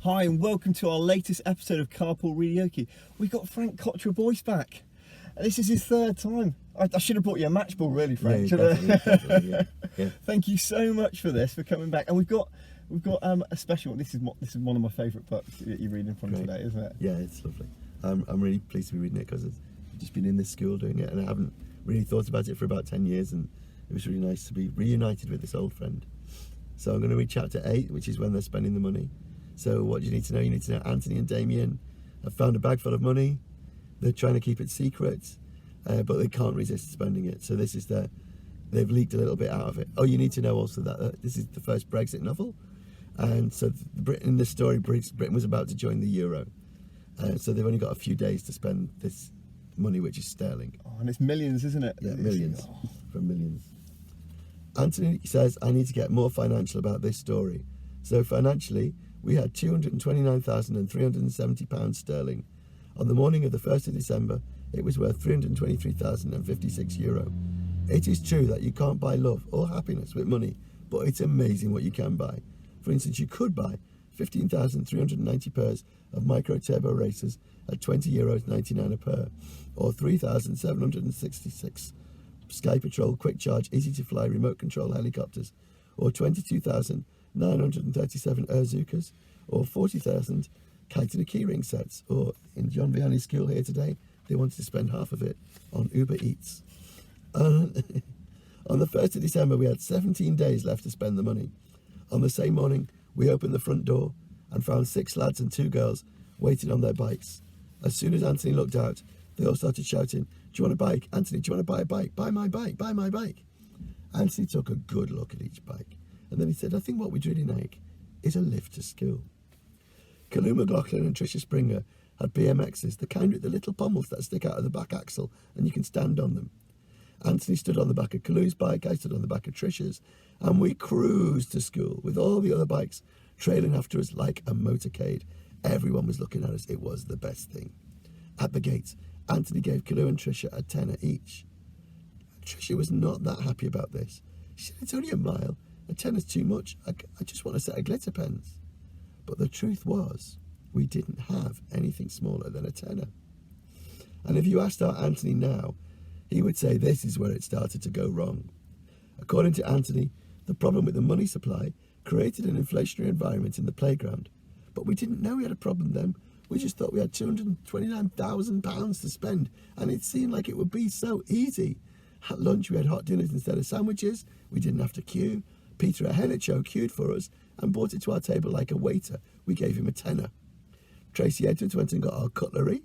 Hi and welcome to our latest episode of Carpool Readeoke. We got Frank Cottrell Boyce back. This is his third time. I should have brought you a match ball, really, Frank. Yeah, definitely, yeah. Thank you so much for this, for coming back. And we've got a special. This is one of my favourite books that you're reading from today, isn't it? Yeah, it's lovely. I'm really pleased to be reading it because I've just been in this school doing it, and I haven't really thought about it for about 10 years, and it was really nice to be reunited with this old friend. So I'm going to read chapter 8, which is when they're spending the money. So what do you need to know? You need to know Anthony and Damien have found a bag full of money. They're trying to keep it secret, but they can't resist spending it. So this is they've leaked a little bit out of it. Oh, you need to know also that this is the first Brexit novel. And so in the story, Britain was about to join the euro. So they've only got a few days to spend this money, which is sterling. Oh, and it's millions, isn't it? Yeah, millions. From millions. Anthony says, I need to get more financial about this story. So financially, we had £229,370 sterling. On the morning of the 1st of December, it was worth €323,056. It is true that you can't buy love or happiness with money, but it's amazing what you can buy. For instance, you could buy 15,390 pairs of micro turbo racers at €20.99 a pair, or 3,766 Sky Patrol quick charge easy to fly remote control helicopters, or 22,937 Urzukas, or 40,000 kite and a keyring sets, or in John Vianney's school here today, they wanted to spend half of it on Uber Eats. On the 1st of December, we had 17 days left to spend the money. On the same morning, we opened the front door and found 6 lads and 2 girls waiting on their bikes. As soon as Anthony looked out, they all started shouting, do you want a bike? Anthony, do you want to buy a bike? Buy my bike, buy my bike. Anthony took a good look at each bike, and then he said, I think what we'd really like is a lift to school. Kalou McLaughlin and Tricia Springer had BMXs, the kind with the little pommels that stick out of the back axle and you can stand on them. Anthony stood on the back of Kalou's bike, I stood on the back of Tricia's, and we cruised to school with all the other bikes trailing after us like a motorcade. Everyone was looking at us. It was the best thing. At the gates, Anthony gave Kalou and Tricia a tenner each. Tricia was not that happy about this. She said, it's only a mile. A tenner's too much. I just want a set of glitter pens. But the truth was, we didn't have anything smaller than a tenner. And if you asked our Anthony now, he would say this is where it started to go wrong. According to Anthony, the problem with the money supply created an inflationary environment in the playground. But we didn't know we had a problem then. We just thought we had £229,000 to spend, and it seemed like it would be so easy. At lunch, we had hot dinners instead of sandwiches. We didn't have to queue. Peter at Hennicho queued for us and brought it to our table like a waiter. We gave him a tenner. Tracy Edwards went and got our cutlery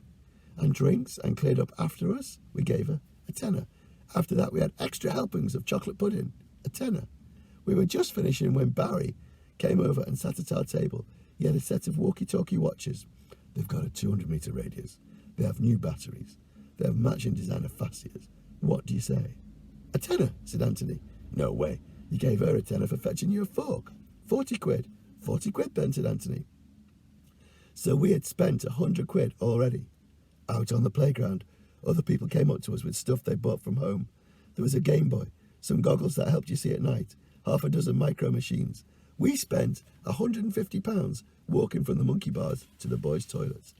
and drinks and cleared up after us. We gave her a tenner. After that, we had extra helpings of chocolate pudding, a tenner. We were just finishing when Barry came over and sat at our table. He had a set of walkie-talkie watches. They've got a 200-metre radius. They have new batteries. They have matching designer fascias. What do you say? A tenner, said Anthony. No way. You gave her a tenner for fetching you a fork. 40 quid. 40 quid then, said Anthony. So we had spent 100 quid already. Out on the playground, other people came up to us with stuff they bought from home. There was a Game Boy, some goggles that helped you see at night, half a dozen micro machines. We spent £150 walking from the monkey bars to the boys' toilets.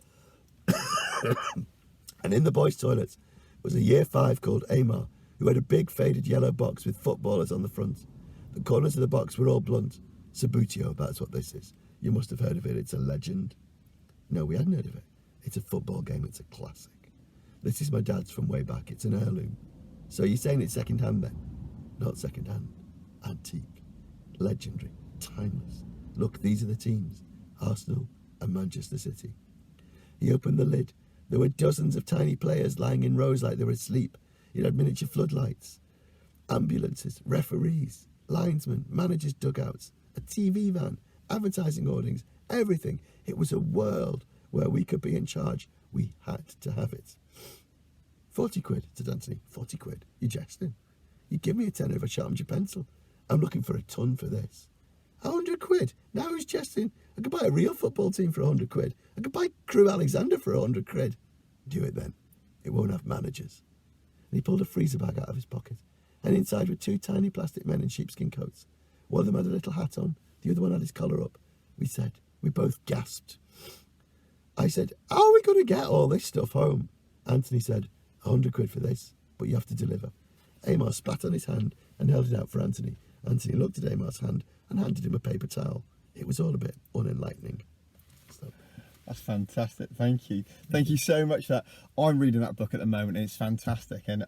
And in the boys' toilets was a year 5 called Amar, who had a big faded yellow box with footballers on the front. The corners of the box were all blunt. Sabutio, that's what this is. You must have heard of it. It's a legend. No, we hadn't heard of it. It's a football game. It's a classic. This is my dad's from way back. It's an heirloom. So you're saying it's second hand then? Not second hand. Antique. Legendary. Timeless. Look, these are the teams. Arsenal and Manchester City. He opened the lid. There were dozens of tiny players lying in rows like they were asleep. It had miniature floodlights, ambulances, referees, linesmen, managers' dugouts, a TV van, advertising hoardings, everything. It was a world where we could be in charge. We had to have it. 40 quid, said Anthony. 40 quid? You're jesting. You give me a tenner if I sharpened your pencil. I'm looking for a ton for this. 100 quid? Now who's jesting? I could buy a real football team for 100 quid. I could buy Crew Alexander for 100 quid. Do it then. It won't have managers. And he pulled a freezer bag out of his pocket, and inside were 2 tiny plastic men in sheepskin coats. One of them had a little hat on, the other one had his collar up. We said, We both gasped. I said, how are we going to get all this stuff home? Anthony said, 100 quid for this, but you have to deliver. Amar spat on his hand and held it out for Anthony. Anthony looked at Amar's hand and handed him a paper towel. It was all a bit unenlightening. So. That's fantastic. Thank you. Thank you so much for that. I'm reading that book at the moment and it's fantastic. And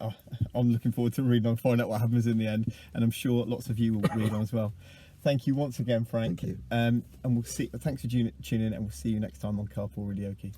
I'm looking forward to reading and find out what happens in the end. And I'm sure lots of you will read on as well. Thank you once again, Frank. Thank you. And we'll see. Thanks for tuning in and we'll see you next time on Carpool Readeoke.